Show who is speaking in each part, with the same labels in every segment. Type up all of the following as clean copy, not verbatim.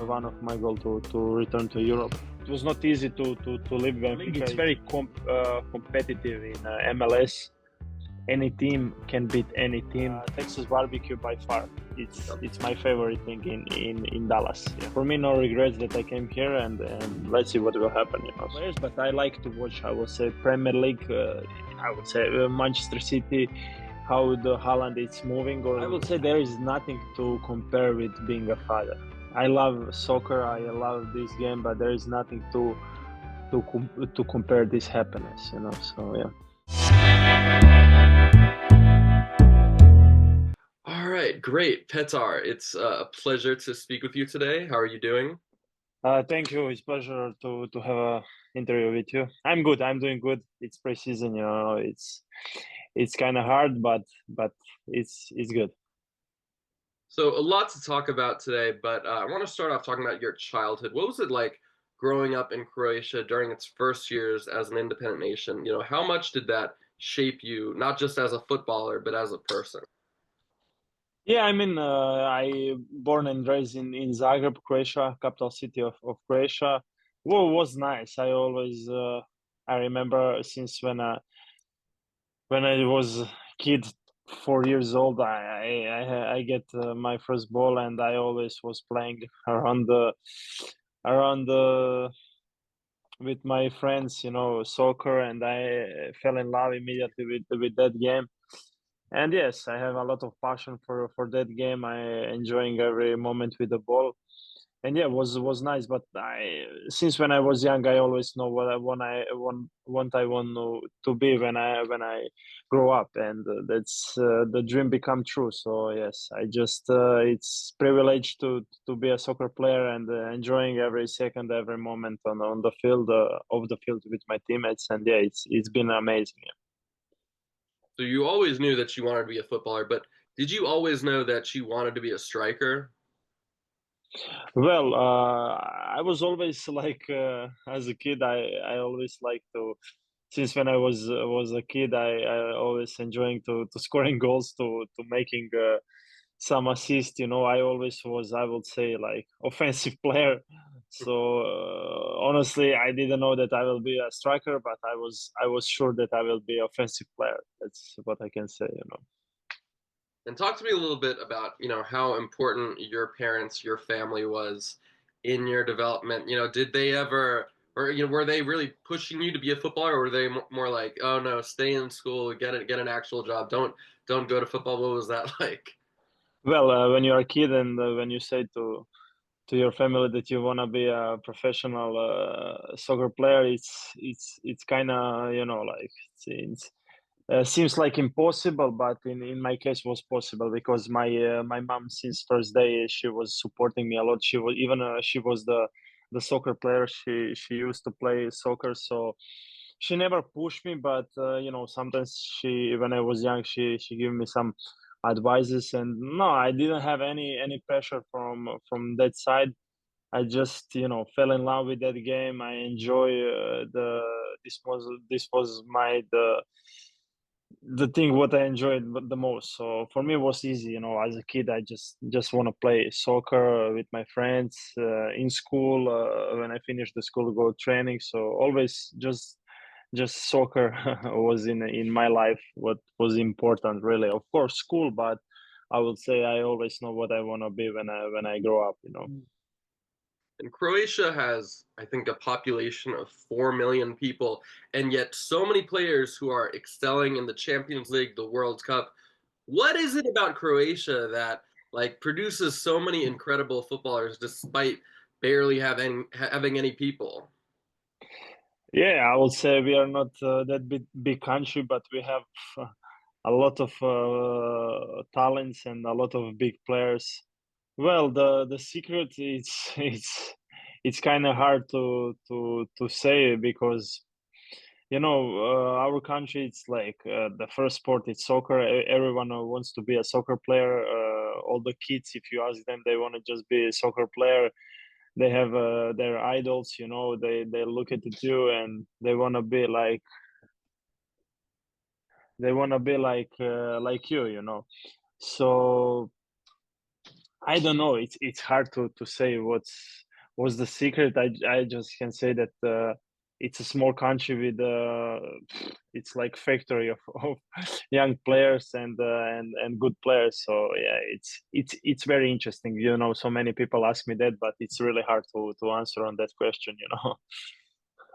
Speaker 1: one of my goals to return to Europe. It was not easy to leave Benfica. It's very competitive in MLS. Any team can beat any team. Texas barbecue by far. It's my favorite thing in Dallas. Yeah. For me, no regrets that I came here, and let's see what will happen. Players, but I like to watch. I would say Premier League. I would say Manchester City. How the Haaland is moving. Or I would say there is nothing to compare with being a father. I love soccer. I love this game, but there is nothing to compare this happiness. So yeah.
Speaker 2: All right, great. Petar, it's a pleasure to speak with you today. How are you doing?
Speaker 1: Thank you. It's a pleasure to have an interview with you. I'm good. I'm doing good. It's pre-season, it's kind of hard, but it's good.
Speaker 2: So, a lot to talk about today, but I want to start off talking about your childhood. What was it like growing up in Croatia during its first years as an independent nation? How much did that shape you, not just as a footballer, but as a person?
Speaker 1: Yeah, I mean, I born and raised in Zagreb, Croatia, capital city of Croatia. Well, it was nice. I remember since when I was a kid, 4 years old, I get my first ball, and I always was playing around the with my friends, soccer, and I fell in love immediately with that game. And yes, I have a lot of passion for that game. I enjoying every moment with the ball, and yeah, it was nice. But I since when I was young, I always know what I want to be when I grow up, and that's the dream become true. So yes, I just it's privilege to be a soccer player, and enjoying every second, every moment on the field of the field with my teammates. And yeah, it's been amazing.
Speaker 2: So, you always knew that you wanted to be a footballer, but did you always know that you wanted to be a striker?
Speaker 1: Well, I was always like as a kid, I always like to since when I was a kid, I always enjoying to scoring goals, to making some assist. I always was, I would say, like offensive player. So honestly, I didn't know that I will be a striker, but I was sure that I will be offensive player. That's what I can say.
Speaker 2: And talk to me a little bit about, how important your parents, your family was in your development. Did they ever, or were they really pushing you to be a footballer, or were they more like, oh no, stay in school, get an actual job, don't go to football? What was that like?
Speaker 1: Well, when you're a kid, and when you say to your family that you want to be a professional soccer player, it's kind of like seems like impossible, but in my case was possible, because my mom, since first day, she was supporting me a lot. She was the soccer player. She used to play soccer, so she never pushed me, but sometimes she when I was young, she gave me some advices, and no, I didn't have any pressure from that side. I just fell in love with that game. I enjoy the this was my the thing what I enjoyed the most. So for me, it was easy. As a kid, I just want to play soccer with my friends in school. When I finished the school, go training. So always just soccer was in my life. What was important, really, of course, school, but I would say I always know what I want to be when I grow up.
Speaker 2: And Croatia has, I think, a population of 4 million people, and yet so many players who are excelling in the Champions League, the World Cup. What is it about Croatia that like produces so many incredible footballers despite barely having any people?
Speaker 1: Yeah, I would say we are not that big country, but we have a lot of talents and a lot of big players. Well, the secret is it's kind of hard to say, because our country, it's like the first sport, it's soccer. Everyone wants to be a soccer player. All the kids, if you ask them, they want to just be a soccer player. They have their idols. They look at you, and they want to be like you. So I don't know. It's hard to say what's the secret. I just can say that it's a small country with it's like factory of young players and good players. So yeah, it's very interesting. You know, so many people ask me that, but it's really hard to answer on that question. You know,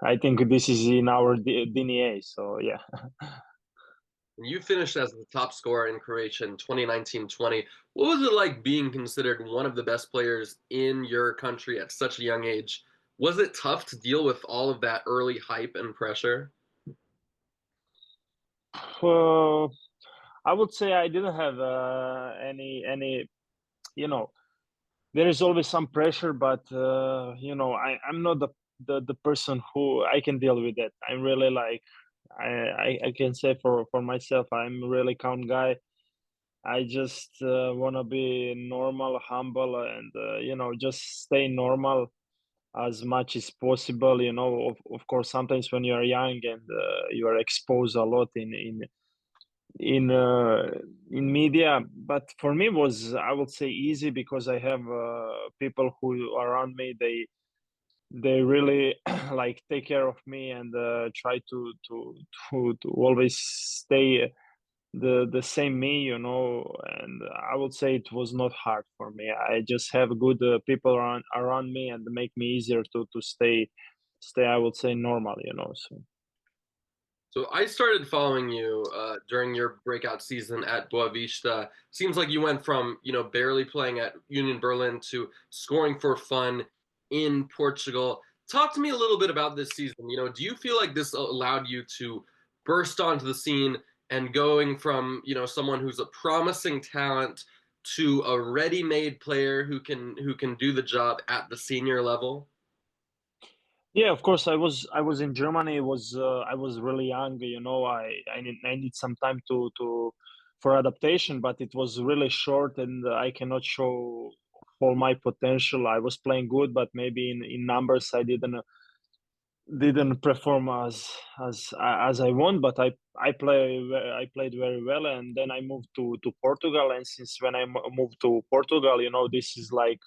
Speaker 1: I think this is in our DNA. So yeah.
Speaker 2: You finished as the top scorer in Croatia in 2019-20. What was it like being considered one of the best players in your country at such a young age? Was it tough to deal with all of that early hype and pressure?
Speaker 1: Uh, I would say I didn't have any. You know, there is always some pressure, but you know, I'm not the person who I can deal with that. I'm really like I can say for myself, I'm really calm guy. I just want to be normal, humble, and you know, just stay normal as much as possible. You know, of course, sometimes when you are young and you are exposed a lot in uh, in media, but for me was, I would say, easy because I have people who are around me. They really like take care of me and try to always stay the same me, you know. And I would say it was not hard for me. I just have good people around me and make me easier to stay, I would say, normal, you know. So
Speaker 2: So I started following you during your breakout season at Boavista. Seems like you went from, barely playing at Union Berlin to scoring for fun in Portugal. Talk to me a little bit about this season. Do you feel like this allowed you to burst onto the scene and going from, someone who's a promising talent to a ready-made player who can do the job at the senior level?
Speaker 1: yeah, of course, I was in Germany. I was really young, you know. I need some time to for adaptation, but it was really short, and I cannot show all my potential. I was playing good, but maybe in numbers I didn't perform as I want. But I played very well, and then I moved to Portugal. And since when I moved to Portugal, you know, this is like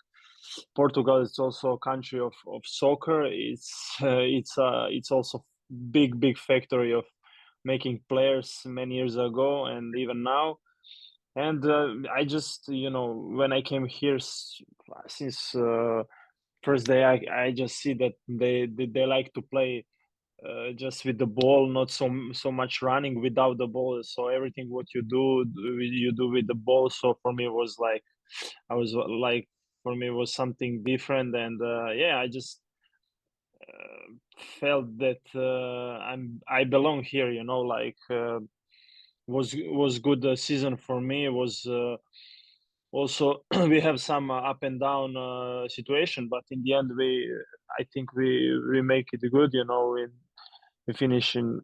Speaker 1: Portugal is also a country of soccer. It's also big factory of making players many years ago and even now. And I just, you know, when I came here since first day, I just see that they like to play just with the ball, not so much running without the ball. So everything what you do with the ball. So for me it was like I was like for me it was something different, and yeah, I just felt that I belong here. You know, like was good season for me. It was also we have some up and down situation, but in the end I think we make it good. You know, we finish in,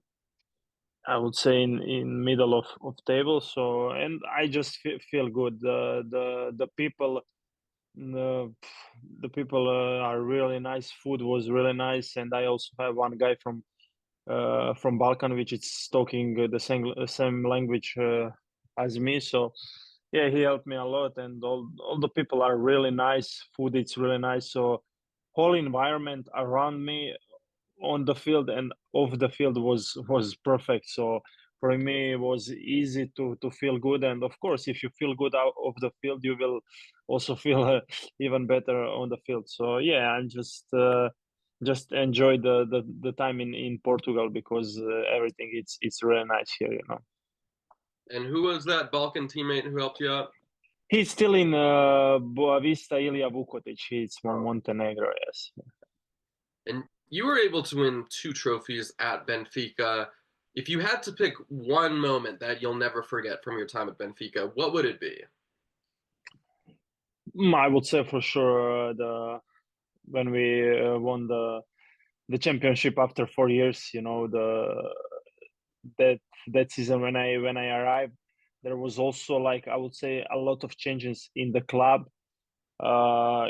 Speaker 1: I would say, in middle of table. So and I just feel good. The people the the people are really nice. Food was really nice, and I also have one guy from Balkan, which is talking the same language as me. So yeah, he helped me a lot, and all the people are really nice. Food it's really nice. So whole environment around me on the field and off the field was perfect. So for me, it was easy to feel good. And of course, if you feel good out of the field, you will also feel even better on the field. So yeah, I'm just enjoy the time in Portugal because everything it's really nice here. You know,
Speaker 2: And who was that Balkan teammate who helped you out?
Speaker 1: he's still in Boavista. Ilya Vukotic. He's from Montenegro. Yes.
Speaker 2: And you were able to win two trophies at Benfica. If you had to pick one moment that you'll never forget from your time at Benfica, what would it be?
Speaker 1: I would say for sure the when we won the championship after 4 years. You know, that that season when I arrived, there was also, like, I would say, a lot of changes in the club,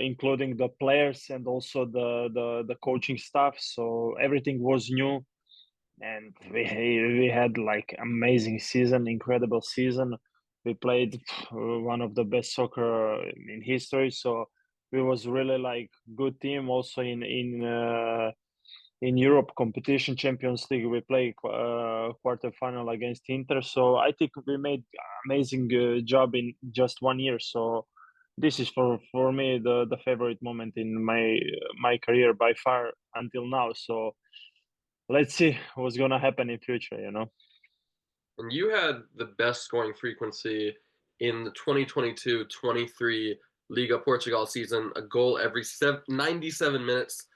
Speaker 1: including the players and also the coaching staff. So everything was new, and we had like amazing season, incredible season. we played one of the best soccer in history. So we was really like good team. Also in Europe competition Champions League, we play quarterfinal against Inter. So I think we made amazing job in just 1 year. So this is for me the favorite moment in my career by far until now. So let's see what's gonna happen in future. You know.
Speaker 2: And you had the best scoring frequency in the 2022-23 Liga Portugal season, a goal every 97 minutes.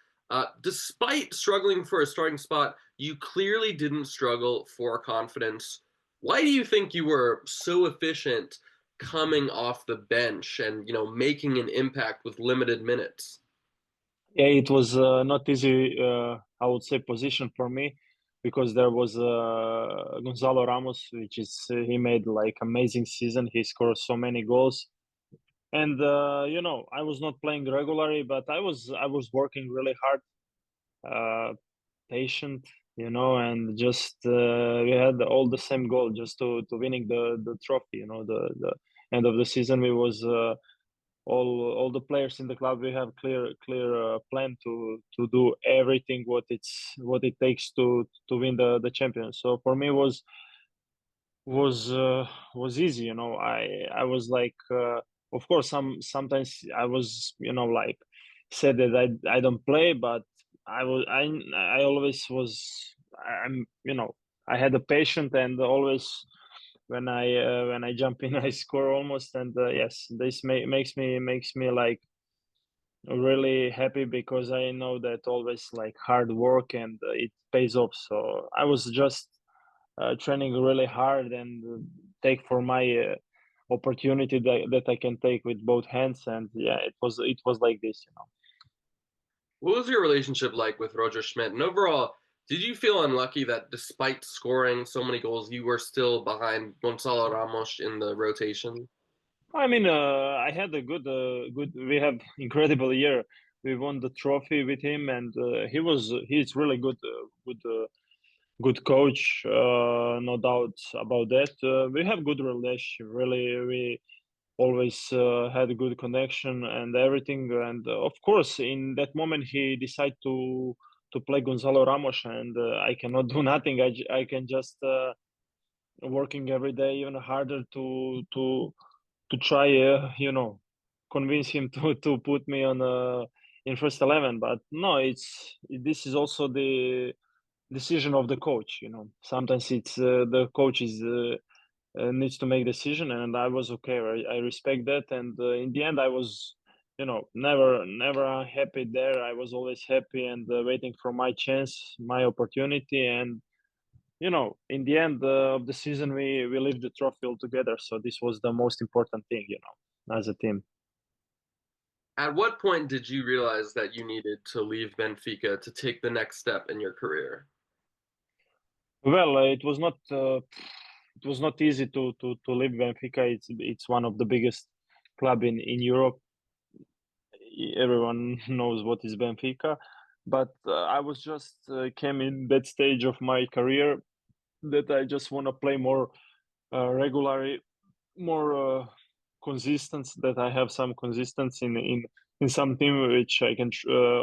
Speaker 2: Despite struggling for a starting spot, you clearly didn't struggle for confidence. Why do you think you were so efficient coming off the bench and making an impact with limited minutes?
Speaker 1: Yeah, it was not easy, I would say, position for me because there was Gonzalo Ramos, which is he made like amazing season. He scored so many goals, and I was not playing regularly, but I was working really hard, patient, and just we had all the same goal, just to winning the trophy. The end of the season, we was. All the players in the club, we have clear plan to do everything what it takes to win the champion. So for me was was easy. I was like, of course, sometimes I was, like, said that I don't play, but I always was. I'm I had a patient, and always when I jump in, I score almost. And yes, this makes me like really happy because I know that always like hard work, and it pays off. So I was just training really hard and take for my opportunity that I can take with both hands. And yeah, it was like this.
Speaker 2: What was your relationship like with Roger Schmidt? And overall, did you feel unlucky that despite scoring so many goals, you were still behind Gonzalo Ramos in the rotation?
Speaker 1: I mean, I had a good. We have incredible year. We won the trophy with him, and he's really good coach, no doubt about that. We have good relationship. Really, we always had a good connection and everything. And of course, in that moment, he decided to play Gonzalo Ramos, and I cannot do nothing. I can just working every day even harder to try, convince him to put me on in first 11. But no, this is also the decision of the coach. Sometimes it's the coach is needs to make decision, and I was okay. I respect that, and in the end, I was, never unhappy there. I was always happy and waiting for my chance, my opportunity, and in the end of the season, we lived the trophy all together. So this was the most important thing, as a team.
Speaker 2: At what point did you realize that you needed to leave Benfica to take the next step in your career?
Speaker 1: Well, it was not easy to leave Benfica. It's one of the biggest club in Europe. Everyone knows what is Benfica, but I was just came in that stage of my career that I just want to play more regularly, more consistent. That I have some consistency in some team, which I can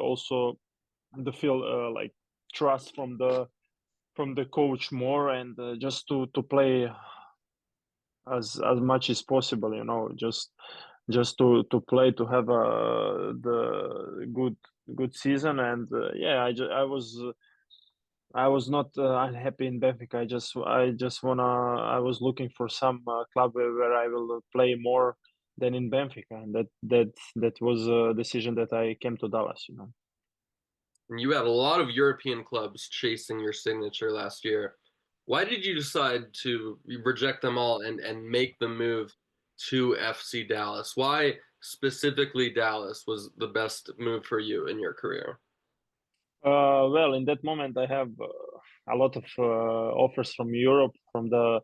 Speaker 1: also the feel like trust from the coach more, and just to play as much as possible. Just to play, to have the good season. And yeah, I was not unhappy in Benfica. I just I was looking for some club where I will play more than in Benfica, and that was a decision that I came to Dallas.
Speaker 2: And you had a lot of European clubs chasing your signature last year. Why did you decide to reject them all and make the move to FC Dallas? Why specifically Dallas was the best move for you in your career?
Speaker 1: Well, in that moment, I have a lot of offers from Europe, from the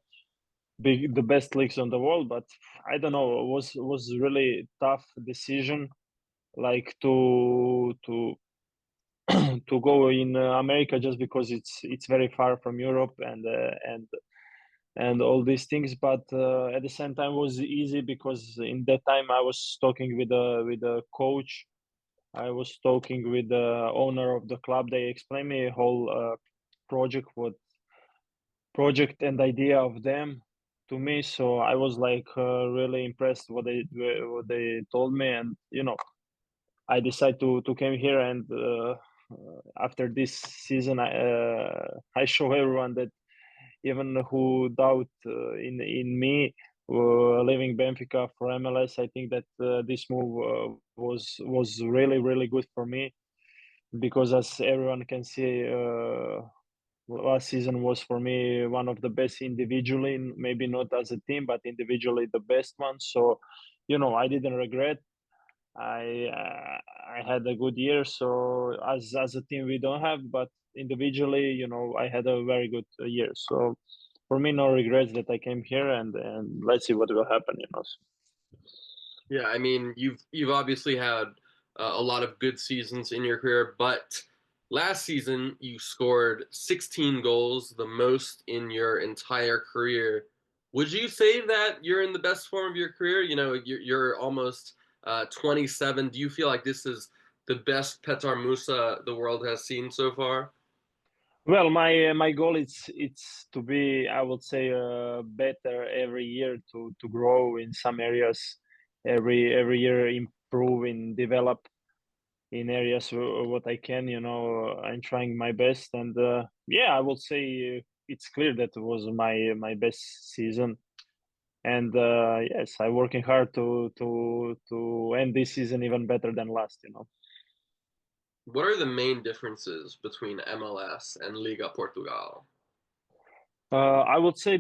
Speaker 1: best leagues on the world. But I don't know, it was really tough decision, like to to go in America, just because it's very far from Europe, and and all these things. But at the same time, it was easy because in that time I was talking with the coach. I was talking with the owner of the club. They explained me a whole what project and idea of them to me. So I was like really impressed what they told me, and I decided to came here, and after this season, I show everyone that even who doubt in me leaving Benfica for MLS, I think that this move was really good for me, because as everyone can see, last season was for me one of the best individually, maybe not as a team, but individually the best one. So, I didn't regret. I had a good year. So as a team we don't have, but individually, I had a very good year. So for me, no regrets that I came here, and let's see what will happen.
Speaker 2: Yeah, I mean, you've obviously had a lot of good seasons in your career, but last season you scored 16 goals, the most in your entire career. Would you say that you're in the best form of your career? You're almost 27. Do you feel like this is the best Petar Musa the world has seen so far?
Speaker 1: Well, my goal is it's to be, I would say, better every year, to grow in some areas, every year improve and develop in areas what I can. I'm trying my best, and yeah, I would say it's clear that it was my best season, and yes, I'm working hard to end this season even better than last.
Speaker 2: What are the main differences between MLS and Liga Portugal?
Speaker 1: I would say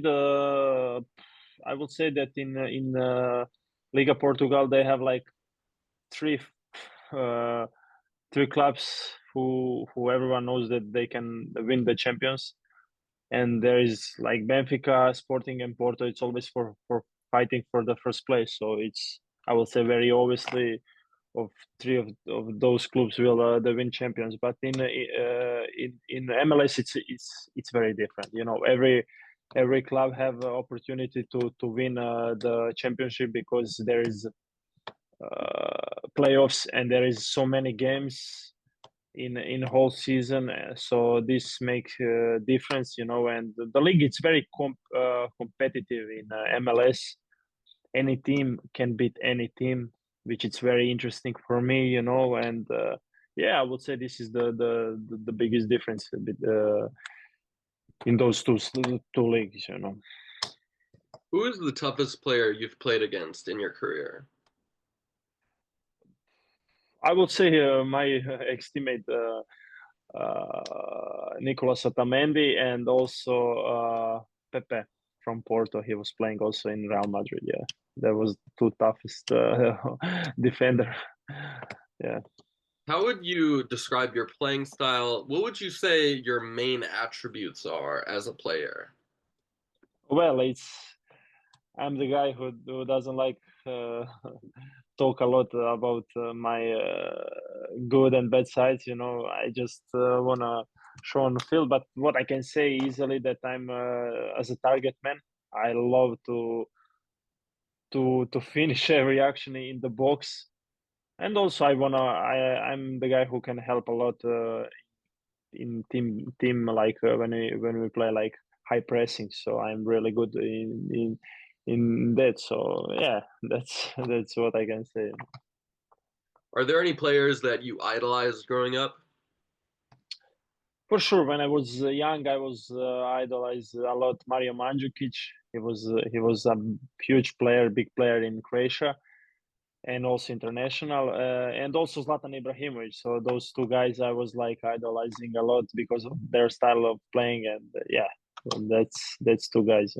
Speaker 1: I would say that in Liga Portugal they have like three uh, three clubs who everyone knows that they can win the champions, and there is like Benfica, Sporting, and Porto. It's always for fighting for the first place. So it's, I would say, very obviously of three of those clubs will the win champions. But in MLS it's very different. Every club have the opportunity to win the championship, because there is playoffs and there is so many games in whole season. So this makes a difference. And the league, it's very competitive in MLS. Any team can beat any team, which is very interesting for me. And yeah, I would say this is the biggest difference in those two leagues.
Speaker 2: Who is the toughest player you've played against in your career?
Speaker 1: I would say my ex-teammate Nicolas Otamendi, and also Pepe from Porto. He was playing also in Real Madrid. Yeah, that was two toughest defender. Yeah.
Speaker 2: How would you describe your playing style? What would you say your main attributes are as a player?
Speaker 1: Well, I'm the guy who doesn't like talk a lot about my good and bad sides. I just wanna show on the field. But what I can say easily that I'm as a target man. I love to finish every action in the box, and also I'm the guy who can help a lot in team, like when we play like high pressing. So I'm really good in that. So yeah, that's what I can say.
Speaker 2: Are there any players that you idolized growing up?
Speaker 1: For sure, when I was young, I was idolized a lot Mario Mandzukic. He was a huge player, big player in Croatia, and also international, and also Zlatan Ibrahimovic. So those two guys I was like idolizing a lot because of their style of playing, and yeah, that's two guys.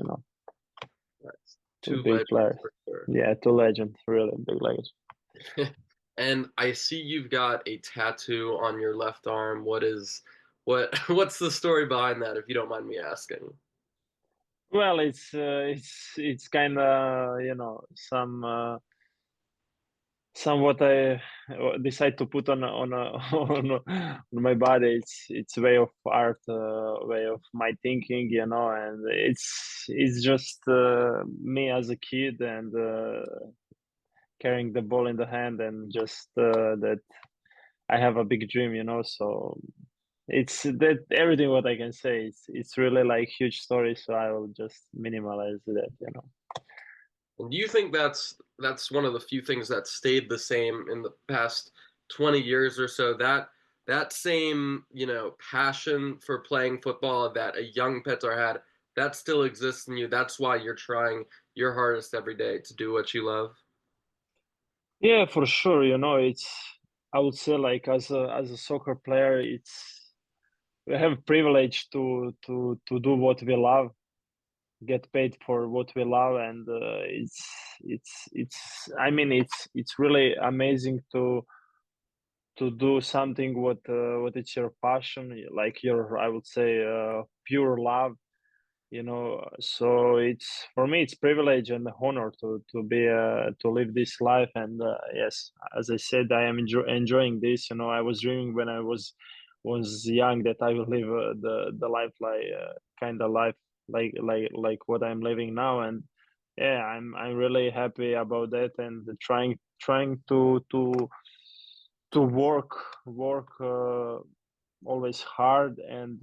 Speaker 2: That's
Speaker 1: Two
Speaker 2: two
Speaker 1: big
Speaker 2: legends
Speaker 1: players.
Speaker 2: for sure.
Speaker 1: Yeah, two legends, really big legends.
Speaker 2: And I see you've got a tattoo on your left arm. What's the story behind that, if you don't mind me asking?
Speaker 1: Well, it's kind of some somewhat I decide to put on my body. It's way of art, way of my thinking, and it's just me as a kid and carrying the ball in the hand and just that I have a big dream, So it's that everything what I can say. It's really like huge story, so I will just minimalize that.
Speaker 2: And do you think that's one of the few things that stayed the same in the past 20 years or so? That same, passion for playing football that a young Petar had, that still exists in you. That's why you're trying your hardest every day to do what you love.
Speaker 1: Yeah, for sure. It's I would say like as a soccer player, it's we have privilege to do what we love, get paid for what we love, and it's I mean it's really amazing to do something what it's your passion, like your I would say pure love. So it's for me it's privilege and honor to live this life. And yes, as I said, I am enjoying this. I was dreaming when I was young that I will live the life like kind of life like what I'm living now. And yeah, I'm really happy about that, and trying to work always hard. And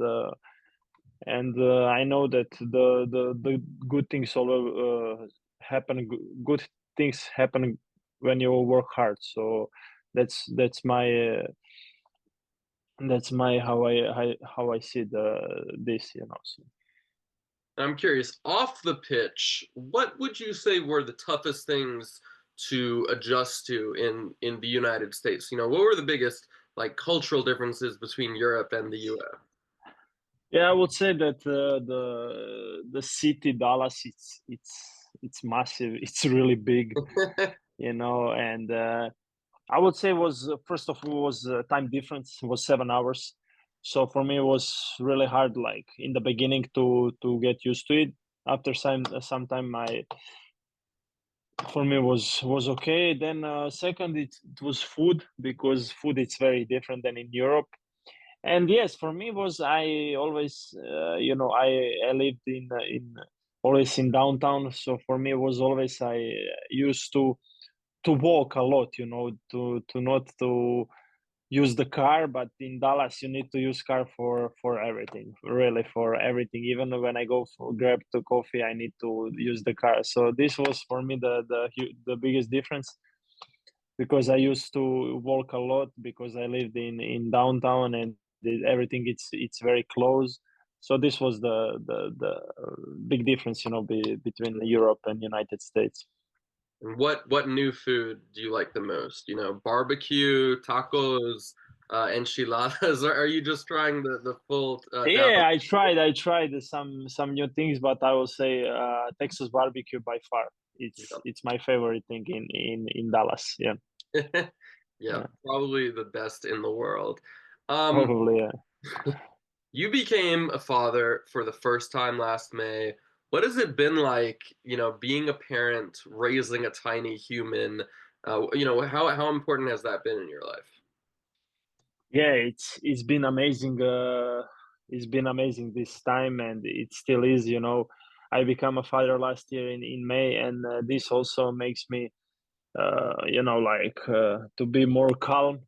Speaker 1: I know that the good things all happen. Good things happen when you work hard. So that's my how I see this. So.
Speaker 2: I'm curious, off the pitch, what would you say were the toughest things to adjust to in the United States? What were the biggest like cultural differences between Europe and the US?
Speaker 1: Yeah, I would say that the city Dallas it's massive. It's really big, and I would say was first of all was time difference was 7 hours. So for me it was really hard, like in the beginning to get used to it. After some time, I for me was okay. Then second, it was food, because food it's very different than in Europe. And yes, for me was I always I lived in always in downtown. So for me it was always I used to walk a lot, to not to use the car. But in Dallas you need to use car for everything, really, for everything. Even when I go for grab the coffee, I need to use the car. So this was for me the biggest difference, because I used to walk a lot because I lived in downtown, and everything it's very close. So this was the big difference, between Europe and United States.
Speaker 2: And what new food do you like the most? Barbecue, tacos, enchiladas, or are you just trying the full Dallas?
Speaker 1: Yeah, I tried some new things, but I will say Texas barbecue by far. It's my favorite thing in Dallas. Yeah,
Speaker 2: Yeah,
Speaker 1: yeah,
Speaker 2: probably the best in the world. Um,
Speaker 1: probably. Yeah.
Speaker 2: you became a father for the first time last May. What has it been like, being a parent, raising a tiny human? How important has that been in your life?
Speaker 1: Yeah, it's been amazing. It's been amazing this time, and it still is. I become a father last year in May, and this also makes me, like to be more calm.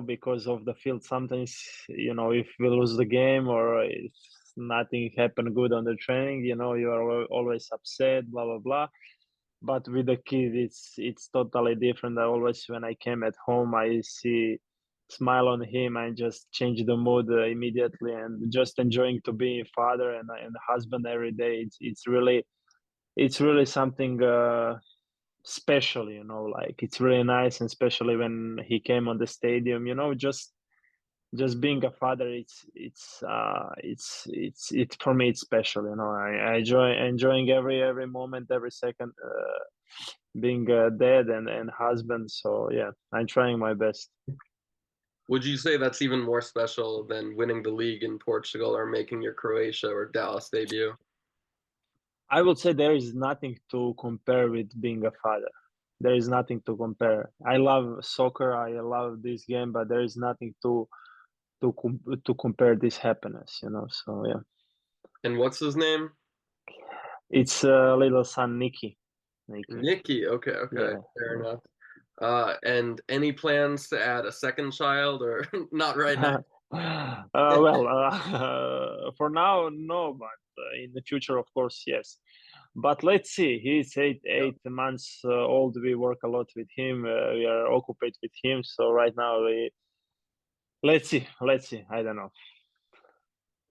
Speaker 1: Because of the field. Sometimes, if we lose the game or if nothing happened good on the training, you are always upset. Blah blah blah. But with the kid it's totally different. I always, when I came at home, I see smile on him, I just change the mood immediately, and just enjoying to be a father and husband every day. It's really something special, like it's really nice. And especially when he came on the stadium, just being a father, it's for me it's special. I enjoying every moment, every second, being a dad and husband. So yeah, I'm trying my best.
Speaker 2: Would you say that's even more special than winning the league in Portugal or making your Croatia or Dallas debut?
Speaker 1: I would say there is nothing to compare with being a father. there is nothing to compare. I love soccer, I love this game, but there is nothing to compare this happiness, you know. So yeah,
Speaker 2: And what's his name?
Speaker 1: it's little son Nikki.
Speaker 2: Nikki. Okay, okay,
Speaker 1: Yeah.
Speaker 2: fair enough. And any plans to add a second child or not right now?
Speaker 1: Well, for now, no, but in the future, of course, yes. But let's see. He's
Speaker 2: Yeah.
Speaker 1: 8 months old. We work a lot with him. We are occupied with him. So right now, let's see. Let's see. I don't know.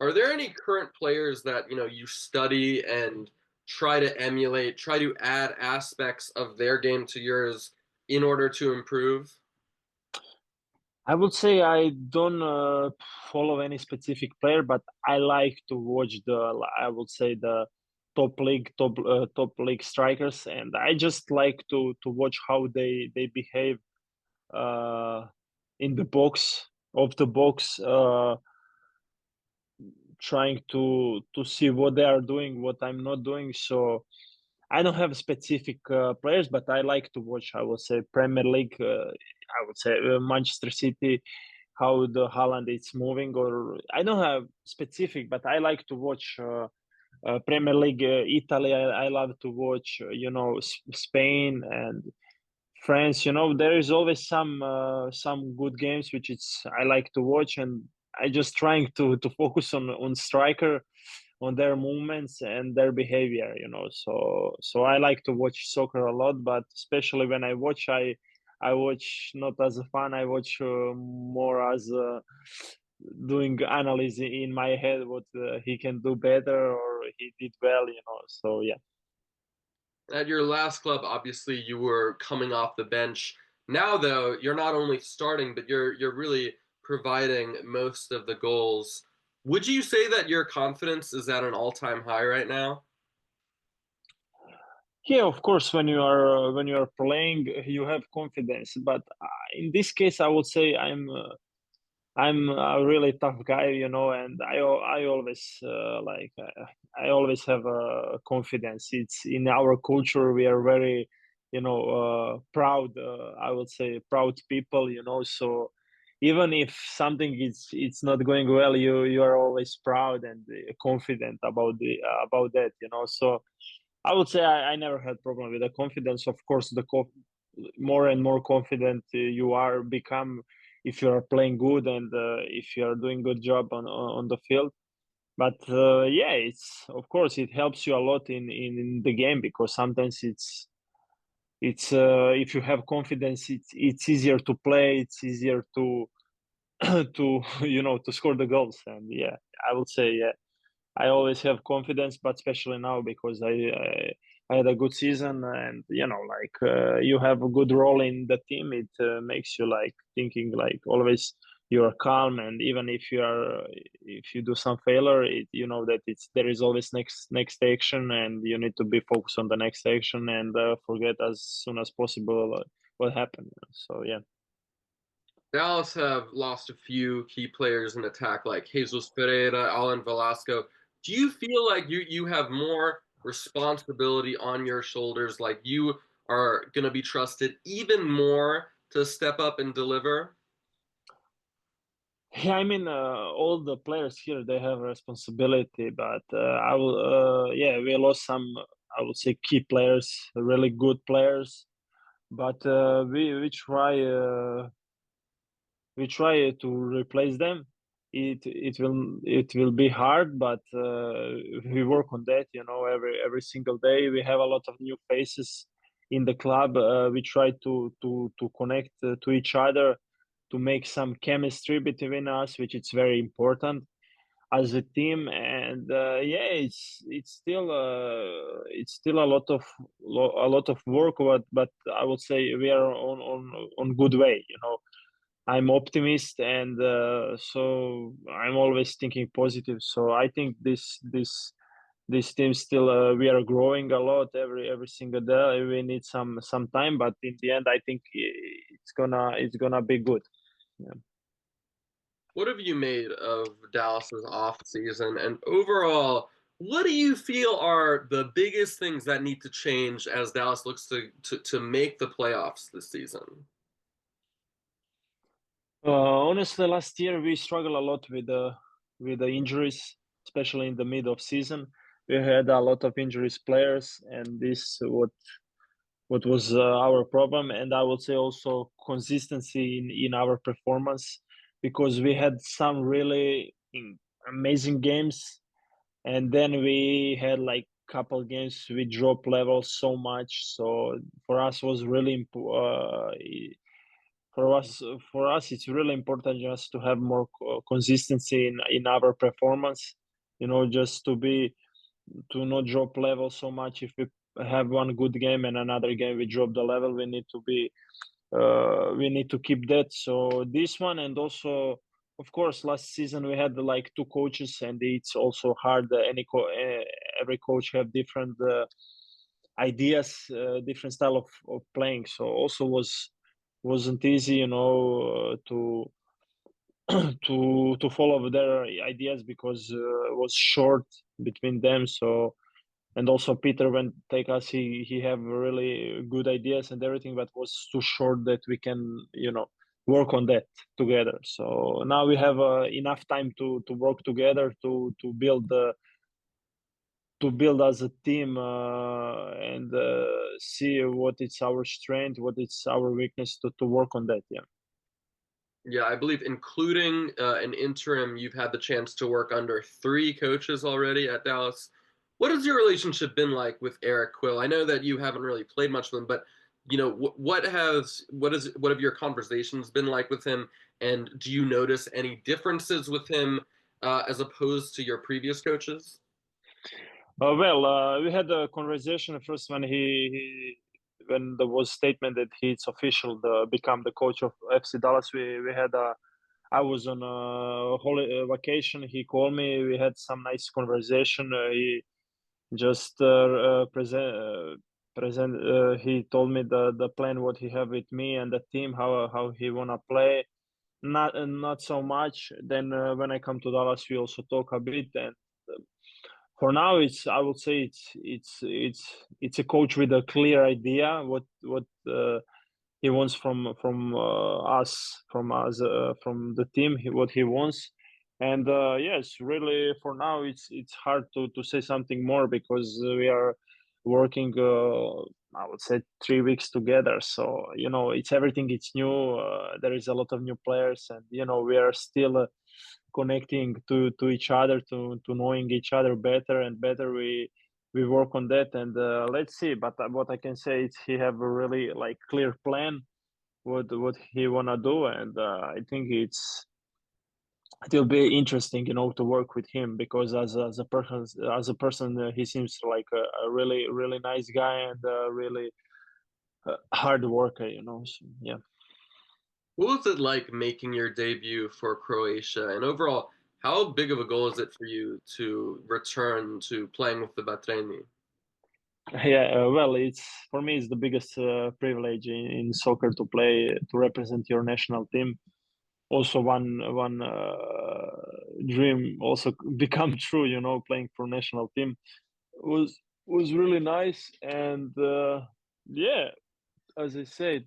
Speaker 2: Are there any current players that you study and try to emulate, try to add aspects of their game to yours in order to improve?
Speaker 1: I would say I don't follow any specific player, but I like to watch I would say the top league strikers, and I just like to watch how they behave uh, in the box of the box, trying to see what they are doing, what I'm not doing. So I don't have specific players, but I like to watch. I would say Premier League. I would say Manchester City, how the Holland is moving. Or I don't have specific, but I like to watch Premier League. Italy. I love to watch. Spain and France. There is always some good games which I like to watch, and I just trying to focus on striker, on their movements and their behavior. So I like to watch soccer a lot, but especially when I watch not as a fan. I watch more as doing analysis in my head what he can do better or he did well. So yeah.
Speaker 2: At your last club, obviously you were coming off the bench. Now, though, you're not only starting, but you're really providing most of the goals. Would you say that your confidence is at an all-time high right now?
Speaker 1: Yeah, of course, when you are playing, you have confidence. But in this case, I would say I'm a really tough guy, and I always I always have confidence. It's in our culture. We are very, proud. I would say proud people, So even if something is it's not going well, you are always proud and confident about that, So I would say I never had problem with the confidence. Of course, more and more confident you are become if you are playing good and if you are doing good job on the field. But yeah, it's of course it helps you a lot in the game because sometimes it's if you have confidence, it's easier to play. It's easier to to to score the goals. And yeah, I would say yeah. I always have confidence, but especially now because I had a good season, and you have a good role in the team. It makes you like thinking like always you are calm, and even if you do some failure, you know that it's there is always next action, and you need to be focused on the next action and forget as soon as possible what happened. So yeah.
Speaker 2: Dallas have lost a few key players in attack, like Jesus Pereira, Alan Velasco. Do you feel like you have more responsibility on your shoulders, like you are going to be trusted even more to step up and deliver?
Speaker 1: Yeah, I mean, all the players here they have responsibility, but I will. Yeah, we lost some. I would say key players, really good players, but we try to replace them. It will be hard, but we work on that. Every single day we have a lot of new faces in the club. We try to connect to each other to make some chemistry between us, which is very important as a team. And yeah, it's still a lot of work, but I would say we are on good way. I'm optimist, and so I'm always thinking positive. So I think this team still we are growing a lot every single day. We need some time, but in the end, I think it's gonna be good. Yeah.
Speaker 2: What have you made of Dallas's off season? And overall, What do you feel are the biggest things that need to change as Dallas looks to make the playoffs this season?
Speaker 1: Honestly, last year we struggled a lot with the injuries, especially in the mid of season. We had a lot of injuries players, and this what was our problem. And I would say also consistency in our performance, because we had some really amazing games, and then we had like couple games we dropped levels so much. So for us was really for us it's really important just to have more consistency in our performance, just to not drop level so much. If we have one good game and another game we drop the level, we need to keep that. So this one, and also of course last season we had like two coaches, and it's also hard. Every coach have different ideas, different style of playing. So also wasn't easy, to follow their ideas, because it was short between them. So, and also Peter, when take us, he have really good ideas and everything, but was too short that we can, work on that together. So now we have enough time to work together to build as a team, and see what is our strength, what is our weakness, to work on that. Yeah.
Speaker 2: Yeah, I believe including an interim, you've had the chance to work under three coaches already at Dallas. What has your relationship been like with Eric Quill? I know that you haven't really played much with him, but what have your conversations been like with him? And do you notice any differences with him as opposed to your previous coaches?
Speaker 1: We had a conversation first when when there was statement that he's official, become the coach of FC Dallas. We had a I was on a vacation. He called me. We had some nice conversation. He just present. He told me the plan what he have with me and the team, how he wanna play. Not so much. Then when I come to Dallas, we also talk a bit. And for now, I would say it's a coach with a clear idea what he wants from the team, what he wants. And yes, really for now it's hard to say something more, because we are working, I would say 3 weeks together. So it's everything, it's new. There is a lot of new players, and we are still connecting to each other, to knowing each other better and better. We work on that, and let's see. But what I can say is he have a really like clear plan what he wanna do, and I think it'll be interesting, to work with him, because as a person, he seems like a really really nice guy, and really hard worker. So, yeah.
Speaker 2: What was it like making your debut for Croatia? And overall, how big of a goal is it for you to return to playing with the Batreni?
Speaker 1: Yeah, well, it's for me, it's the biggest privilege in soccer to play, to represent your national team. Also, one dream also become true. Playing for national team was really nice, and yeah, as I said,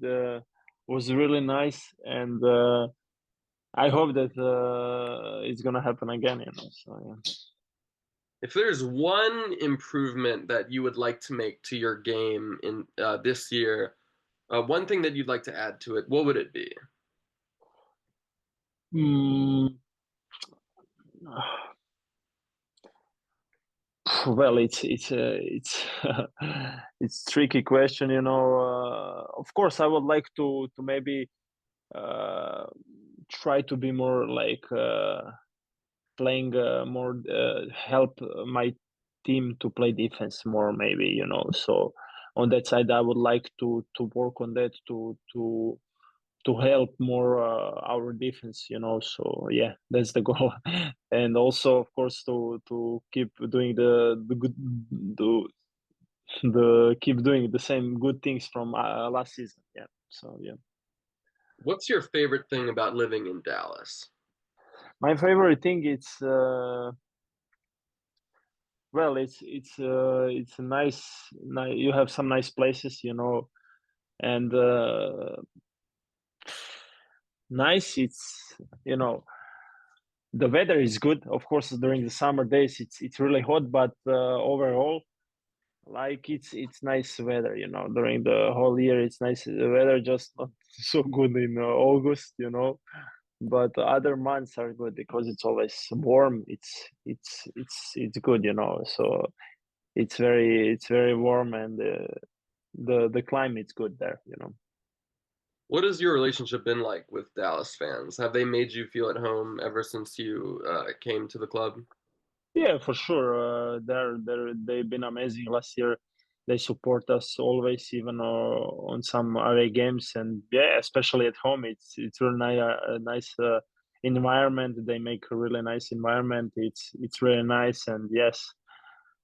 Speaker 1: was really nice, and I hope that it's gonna happen again. So yeah.
Speaker 2: If there's one improvement that you would like to make to your game in this year, one thing that you'd like to add to it, what would it be?
Speaker 1: Mm, well, it's tricky question. Of course, I would like to maybe uh, try to be more like playing more, help my team to play defense more, maybe. So on that side, I would like to work on that, to help more our defense. So yeah, that's the goal. And also of course to keep doing the good, the keep doing the same good things from last season. Yeah. So yeah,
Speaker 2: What's your favorite thing about living in Dallas?
Speaker 1: my favorite thing, it's Well, it's a you have some nice places, and nice. It's the weather is good. Of course, during the summer days, it's really hot, but overall, like it's nice weather. During the whole year, it's nice weather. Just not so good in August. But other months are good because it's always warm. It's good. So it's very warm, and the climate's good there.
Speaker 2: What has your relationship been like with Dallas fans? Have they made you feel at home ever since you came to the club?
Speaker 1: Yeah, for sure. They've been amazing last year. They support us always, even on some away games, and yeah, especially at home. It's really a nice environment. They make a really nice environment. It's really nice, and yes,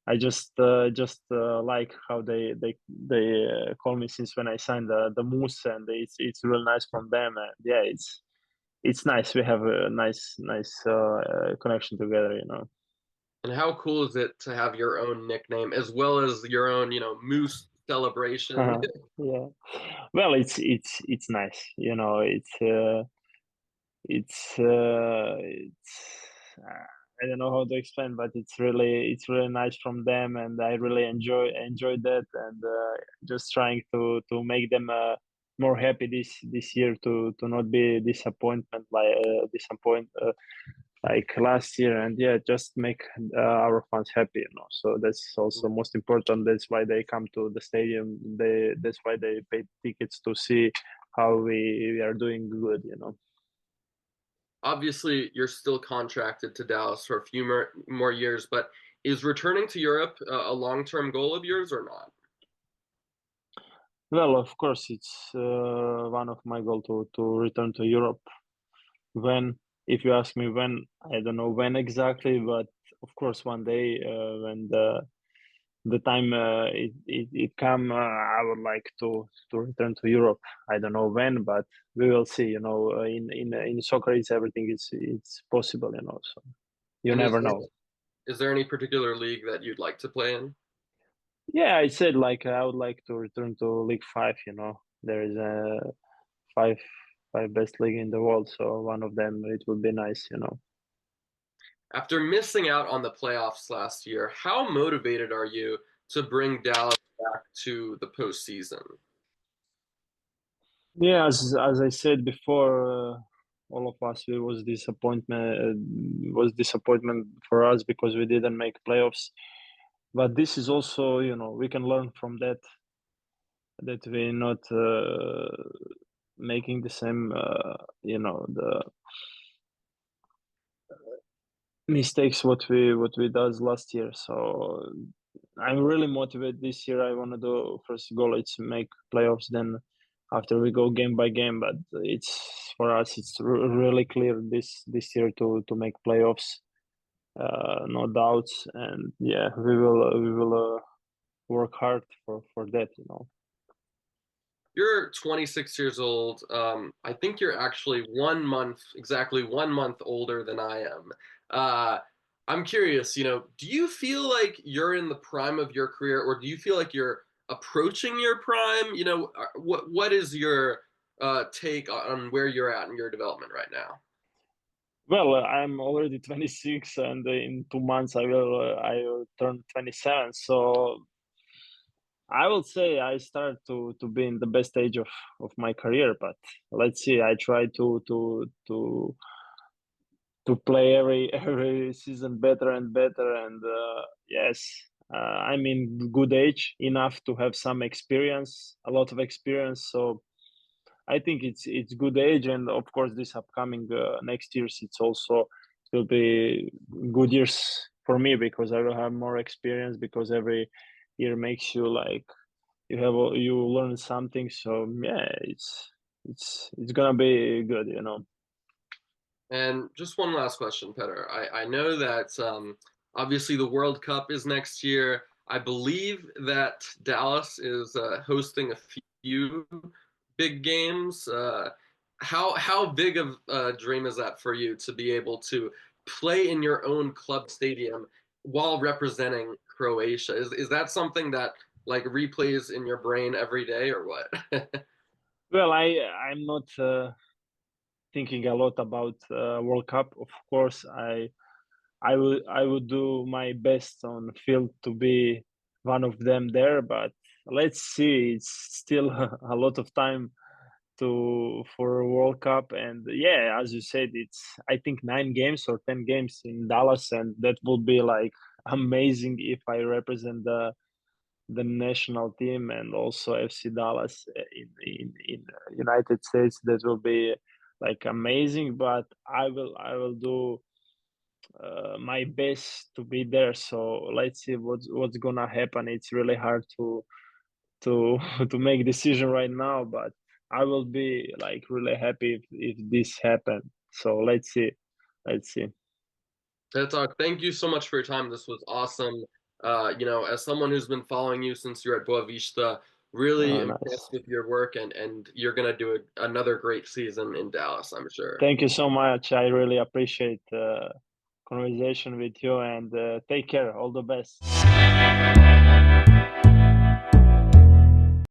Speaker 1: I just like how they call me since when I signed the Moose, and it's really nice from them. And yeah, it's nice. We have a nice connection together.
Speaker 2: And how cool is it to have your own nickname as well as your own, moose celebration?
Speaker 1: Yeah. Well, it's nice. It's I don't know how to explain, but it's really nice from them, and I really enjoy that, and just trying to make them more happy this year, to not be disappoint like last year, and yeah, just make our fans happy. So that's also most important. That's why they come to the stadium. That's why they pay tickets to see how we are doing good.
Speaker 2: Obviously, you're still contracted to Dallas for a few more years, but is returning to Europe a long-term goal of yours or not?
Speaker 1: Well, of course, it's one of my goal to return to Europe. When, if you ask me when, I don't know when exactly, but of course one day, when the time it come, I would like to return to Europe. I don't know when, but we will see. In soccer, everything it's possible. So you
Speaker 2: And
Speaker 1: never know.
Speaker 2: is there any particular league that you'd like to play in?
Speaker 1: Yeah, I said like I would like to return to League Five. There is a five five best league in the world, so one of them it would be nice.
Speaker 2: After missing out on the playoffs last year, how motivated are you to bring Dallas back to the postseason?
Speaker 1: Yeah, as I said before, all of us it was disappointment for us because we didn't make playoffs. But this is also, we can learn from that we're not making the same, the mistakes what we does last year. So I'm really motivated this year. I want to do first goal. It's make playoffs. Then after we go game by game. But it's for us. It's really clear this year to make playoffs. No doubts. And yeah, we will work hard for that.
Speaker 2: You're 26 years old. I think you're actually exactly 1 month older than I am. Uh, I'm curious, do you feel like you're in the prime of your career, or do you feel like you're approaching your prime? What is your take on where you're at in your development right now?
Speaker 1: Well, I'm already 26, and in 2 months I will turn 27. So I will say I start to be in the best age of my career, but let's see. I try to play every season better and better, and yes, I'm in good age enough to have some experience, a lot of experience. So I think it's good age, and of course this upcoming next years it's also will be good years for me because I will have more experience because every year makes you like you learn something. So yeah, it's gonna be good.
Speaker 2: And just one last question, Petar. I know that obviously the World Cup is next year. I believe that Dallas is hosting a few big games. How big of a dream is that for you to be able to play in your own club stadium while representing Croatia. Is that something that like replays in your brain every day or what?
Speaker 1: Well, I'm not thinking a lot about World Cup. Of course, I would do my best on field to be one of them there, but let's see. It's still a lot of time for a World Cup, and yeah, as you said, it's I think 9 games or 10 games in Dallas, and that would be like amazing if I represent the national team and also FC Dallas in United States. That will be like amazing, but I will do my best to be there. So let's see what's gonna happen. It's really hard to to make decision right now, but I will be like really happy if this happen. So let's see.
Speaker 2: Petar, thank you so much for your time. This was awesome. As someone who's been following you since you're at Boavista, really
Speaker 1: Nice.
Speaker 2: impressed with your work, and you're gonna do another great season in Dallas, I'm sure.
Speaker 1: Thank you so much. I really appreciate conversation with you, and take care. All the best.